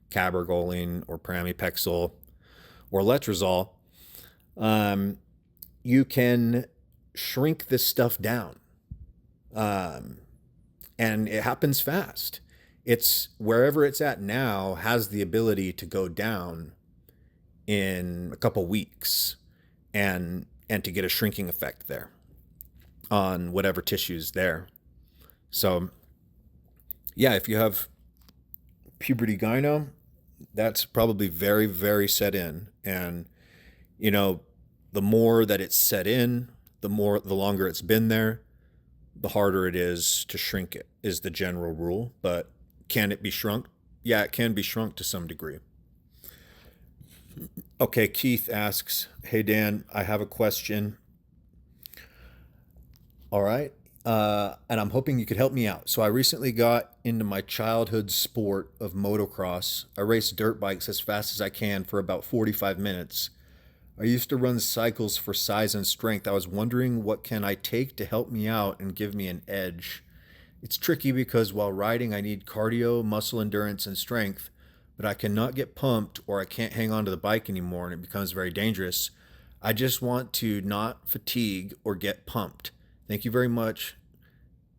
B: Cabergoline, or Pramipexole, or Letrozole, you can shrink this stuff down. And it happens fast. It's wherever it's at now has the ability to go down in a couple weeks and to get a shrinking effect there on whatever tissue's there. So yeah, if you have puberty gyno, that's probably very, very set in. And, you know, the more that it's set in, the longer it's been there, the harder it is to shrink it, is the general rule. But can it be shrunk? Yeah, it can be shrunk to some degree. Okay, Keith asks, hey, Dan, I have a question. All right. And I'm hoping you could help me out. So I recently got into my childhood sport of motocross. I race dirt bikes as fast as I can for about 45 minutes. I used to run cycles for size and strength. I was wondering, what can I take to help me out and give me an edge? It's tricky because while riding, I need cardio, muscle endurance, and strength, but I cannot get pumped or I can't hang on to the bike anymore and it becomes very dangerous. I just want to not fatigue or get pumped. Thank you very much.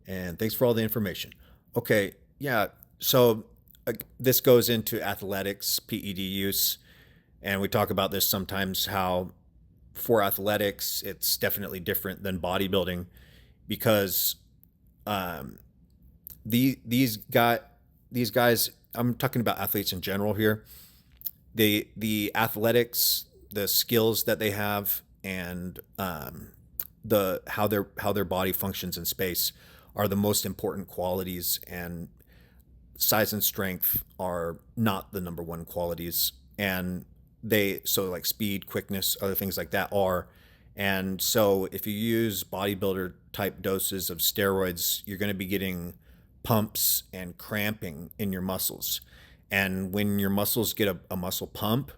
B: And thanks for all the information. Okay, yeah. So this goes into athletics, PED use. And we talk about this sometimes, how for athletics, it's definitely different than bodybuilding because these guys, I'm talking about athletes in general here. The athletics, the skills that they have, and how their body functions in space are the most important qualities, and size and strength are not the number one qualities. And so like speed, quickness, other things like that are. And so if you use bodybuilder type doses of steroids, you're going to be getting pumps and cramping in your muscles. And when your muscles get a muscle pump,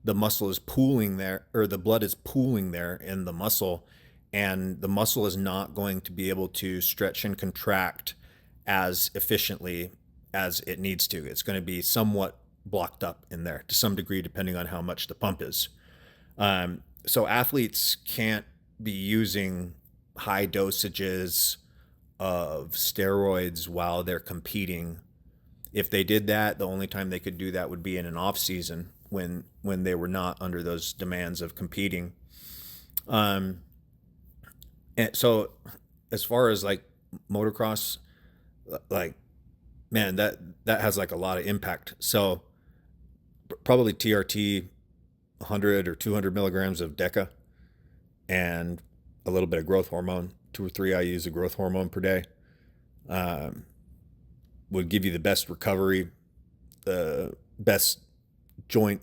B: the muscle is pooling there, or the blood is pooling there in the muscle, and the muscle is not going to be able to stretch and contract as efficiently as it needs to. It's going to be somewhat blocked up in there to some degree, depending on how much the pump is. So athletes can't be using high dosages of steroids while they're competing. If they did that, the only time they could do that would be in an off season when they were not under those demands of competing. And so as far as like motocross, like, man, that has like a lot of impact. So probably TRT, 100 or 200 milligrams of DECA, and a little bit of growth hormone, 2 or 3 IUs of growth hormone per day, would give you the best recovery, the best joint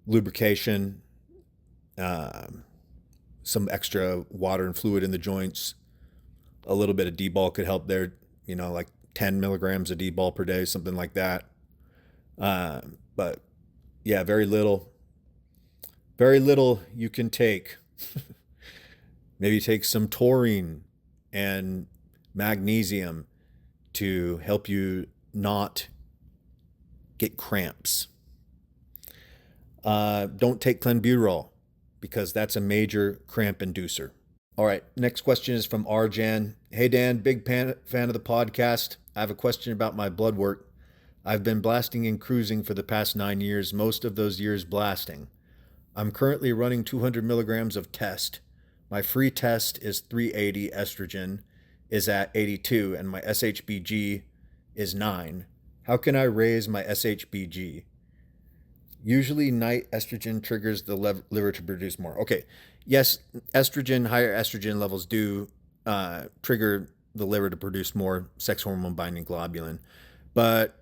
B: lubrication, some extra water and fluid in the joints. A little bit of D-ball could help there, like 10 milligrams of D-ball per day, something like that. But yeah, very little you can take. Maybe take some taurine and magnesium to help you not get cramps. Don't take clenbuterol because that's a major cramp inducer. All right, next question is from Arjan. Hey Dan, big fan of the podcast. I have a question about my blood work. I've been blasting and cruising for the past 9 years, most of those years blasting. I'm currently running 200 milligrams of test. My free test is 380, estrogen is at 82, and my SHBG is 9. How can I raise my SHBG? Usually night estrogen triggers the liver to produce more. Okay, yes, estrogen, higher estrogen levels do trigger the liver to produce more sex hormone binding globulin. But,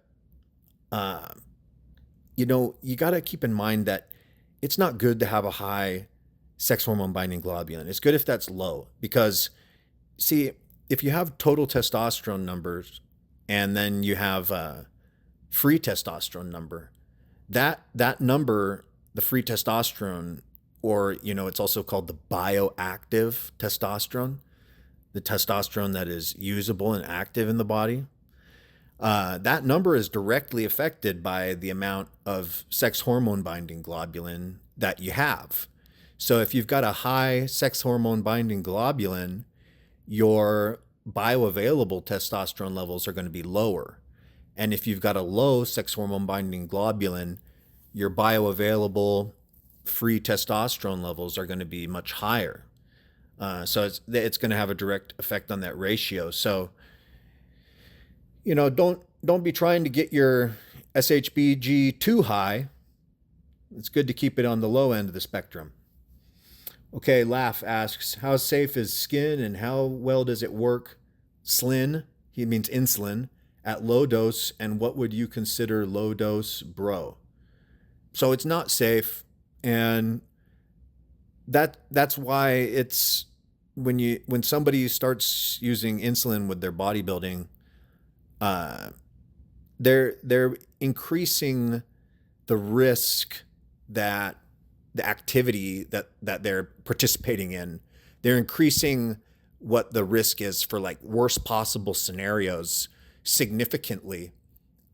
B: you got to keep in mind that it's not good to have a high sex hormone binding globulin. It's good if that's low, because see, if you have total testosterone numbers and then you have a free testosterone number, that number, the free testosterone, or, it's also called the bioactive testosterone, the testosterone that is usable and active in the body, that number is directly affected by the amount of sex hormone binding globulin that you have. So if you've got a high sex hormone binding globulin, your bioavailable testosterone levels are going to be lower. And if you've got a low sex hormone binding globulin, your bioavailable free testosterone levels are going to be much higher. So it's going to have a direct effect on that ratio. So, don't be trying to get your SHBG too high. It's good to keep it on the low end of the spectrum. Okay, Laugh asks, how safe is skin and how well does it work? Slin, he means insulin, at low dose, and what would you consider low dose, bro? So it's not safe, and that's why it's when somebody starts using insulin with their bodybuilding, they're increasing the risk that the activity that they're participating in, they're increasing what the risk is for like worst possible scenarios significantly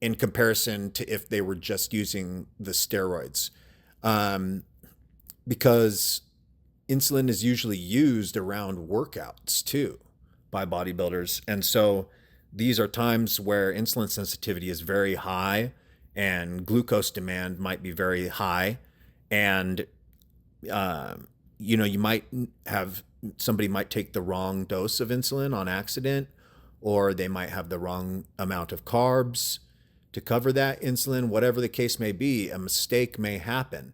B: in comparison to if they were just using the steroids. Because insulin is usually used around workouts too by bodybuilders. And so these are times where insulin sensitivity is very high and glucose demand might be very high. And, you might have, somebody might take the wrong dose of insulin on accident, or they might have the wrong amount of carbs to cover that insulin. Whatever the case may be, a mistake may happen.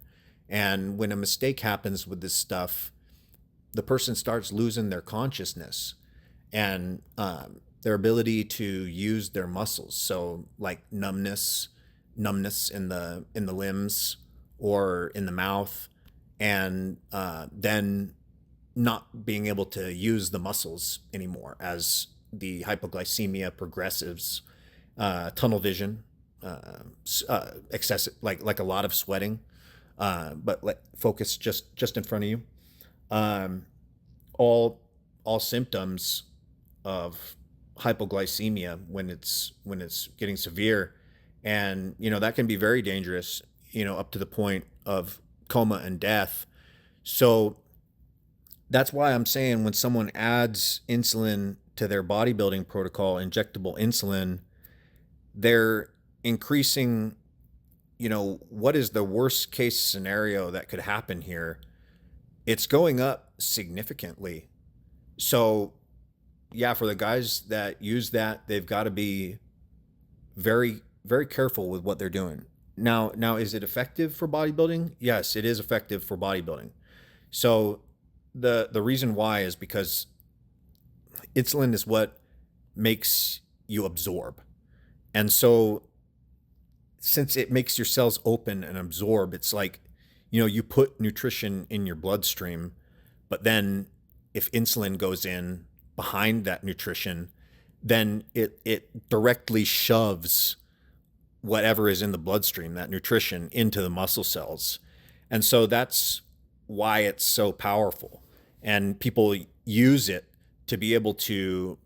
B: And when a mistake happens with this stuff, the person starts losing their consciousness and their ability to use their muscles. So like numbness in the limbs or in the mouth, and then not being able to use the muscles anymore as the hypoglycemia progresses, tunnel vision, excessive, like a lot of sweating, but focus just in front of you. All symptoms of hypoglycemia when it's getting severe, and that can be very dangerous, up to the point of coma and death. So that's why I'm saying when someone adds insulin to their bodybuilding protocol, injectable insulin, they're increasing, what is the worst case scenario that could happen here? It's going up significantly. So yeah, for the guys that use that, they've got to be very, very careful with what they're doing. Now, is it effective for bodybuilding? Yes, it is effective for bodybuilding. So the reason why is because insulin is what makes you absorb. And so since it makes your cells open and absorb, it's like, you put nutrition in your bloodstream, but then if insulin goes in behind that nutrition, then it directly shoves whatever is in the bloodstream, that nutrition, into the muscle cells. And so that's why it's so powerful. And people use it to be able to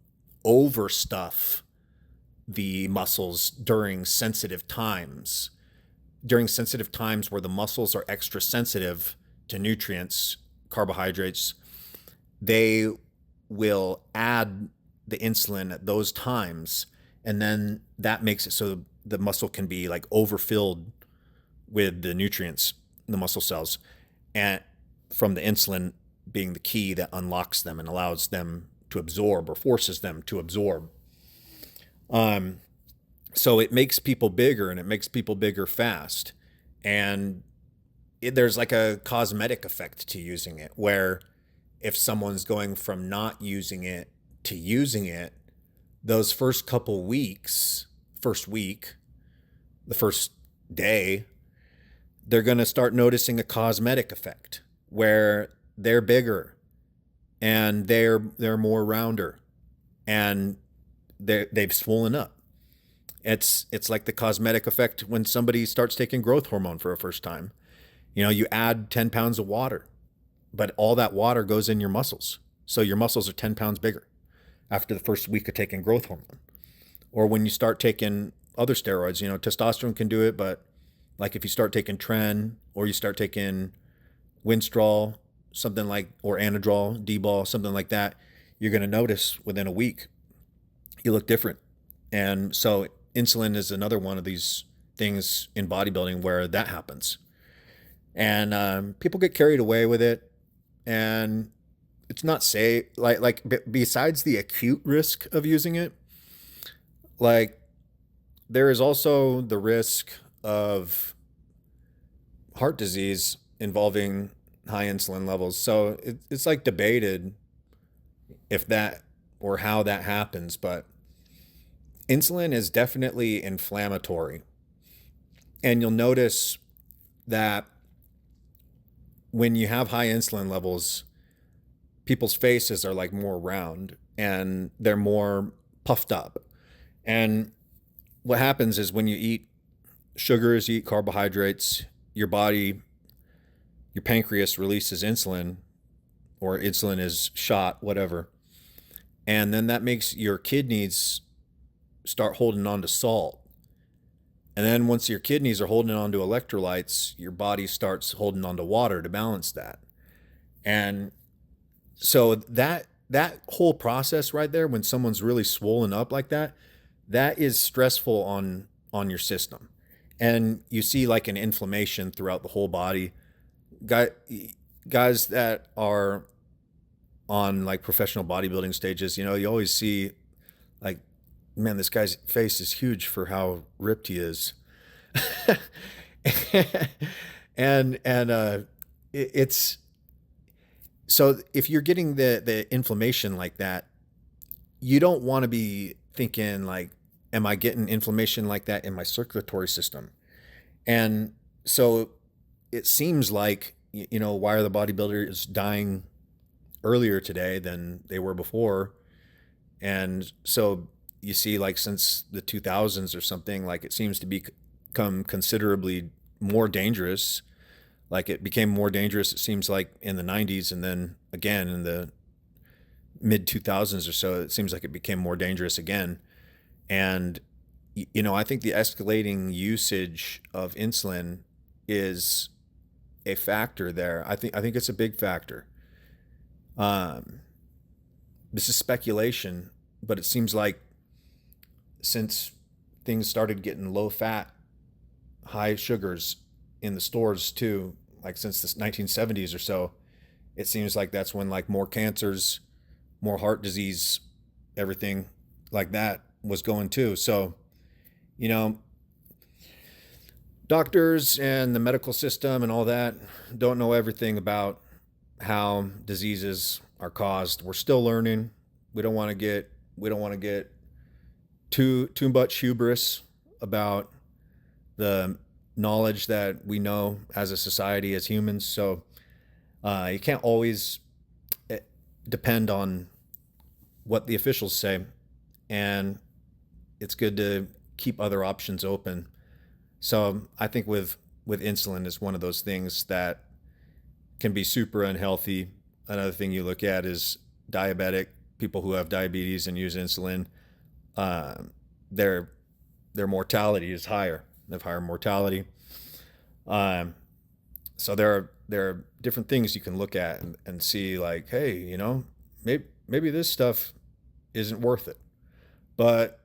B: overstuff the muscles during sensitive times. During sensitive times where the muscles are extra sensitive to nutrients, carbohydrates, they will add the insulin at those times. And then that makes it so the muscle can be like overfilled with the nutrients in the muscle cells, and from the insulin being the key that unlocks them and allows them to absorb or forces them to absorb. So it makes people bigger, and it makes people bigger fast. And there's like a cosmetic effect to using it, where if someone's going from not using it to using it, those first couple weeks, first week, the first day, they're going to start noticing a cosmetic effect where they're bigger and they're more rounder and they've swollen up. It's like the cosmetic effect when somebody starts taking growth hormone for a first time. You add 10 pounds of water, but all that water goes in your muscles. So your muscles are 10 pounds bigger. after the first week of taking growth hormone. Or when you start taking other steroids, testosterone can do it, but like if you start taking Tren or you start taking Winstrol, something like, or Anadrol, D-ball, something like that, you're going to notice within a week you look different. And so insulin is another one of these things in bodybuilding where that happens. And people get carried away with it, and it's not safe. Like besides the acute risk of using it, like there is also the risk of heart disease involving high insulin levels. So it's like debated if that or how that happens, but insulin is definitely inflammatory. And you'll notice that when you have high insulin levels, people's faces are like more round and they're more puffed up. And what happens is when you eat sugars, you eat carbohydrates, your pancreas releases insulin, or insulin is shot, whatever. And then that makes your kidneys start holding on to salt. And then once your kidneys are holding on to electrolytes, your body starts holding on to water to balance that. And so that whole process right there, when someone's really swollen up like that, that is stressful on your system. And you see like an inflammation throughout the whole body. Guys that are on like professional bodybuilding stages, you always see like, man, this guy's face is huge for how ripped he is. and it's so if you're getting the inflammation like that, you don't want to be thinking like, am I getting inflammation like that in my circulatory system? And so it seems like, why are the bodybuilders dying earlier today than they were before? And so you see, like, since the 2000s or something, like it seems to become considerably more dangerous. Like it became more dangerous, it seems like, in the 90s, and then again in the mid 2000s or so, it seems like it became more dangerous again. And I think the escalating usage of insulin is a factor there. I think it's a big factor. This is speculation, but it seems like since things started getting low fat, high sugars in the stores too, like since the 1970s or so, it seems like that's when like more cancers, more heart disease, everything like that was going too. So, doctors and the medical system and all that don't know everything about how diseases are caused. We're still learning. We don't want to get too much hubris about the knowledge that we know as a society, as humans. So you can't always depend on what the officials say, and it's good to keep other options open. So I think with insulin is one of those things that can be super unhealthy. Another thing you look at is diabetic people who have diabetes and use insulin. Their mortality is higher. They have higher mortality. So there are different things you can look at and see like, hey, maybe this stuff isn't worth it. But,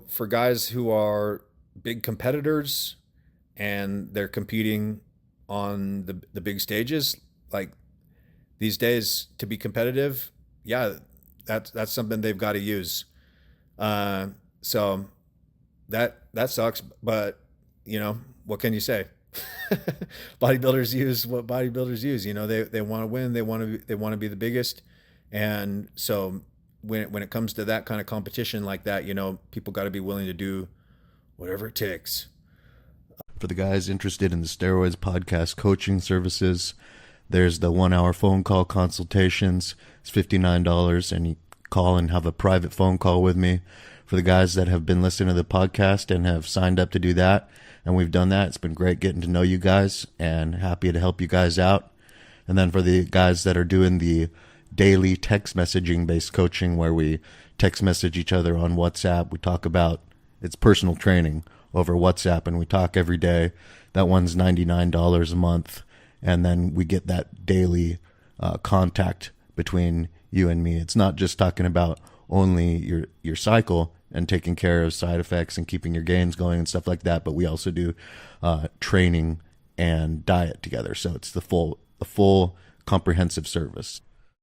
B: for guys who are big competitors and they're competing on the big stages, like these days, to be competitive, yeah, that's something they've got to use. So that sucks, but what can you say? Bodybuilders use what bodybuilders use. They want to win. They want to be the biggest. And so when it comes to that kind of competition like that, people got to be willing to do whatever it takes.
A: For the guys interested in the Steroids podcast coaching services, there's the 1 hour phone call consultations. It's $59, and you call and have a private phone call with me. For the guys that have been listening to the podcast and have signed up to do that, and we've done that, it's been great getting to know you guys and happy to help you guys out. And then for the guys that are doing the
C: daily text messaging based coaching where we text message each other on WhatsApp. We talk about, it's personal training over WhatsApp, and we talk every day. That one's $99 a month. And then we get that daily contact between you and me. It's not just talking about only your cycle and taking care of side effects and keeping your gains going and stuff like that, but we also do training and diet together. So it's the full comprehensive service.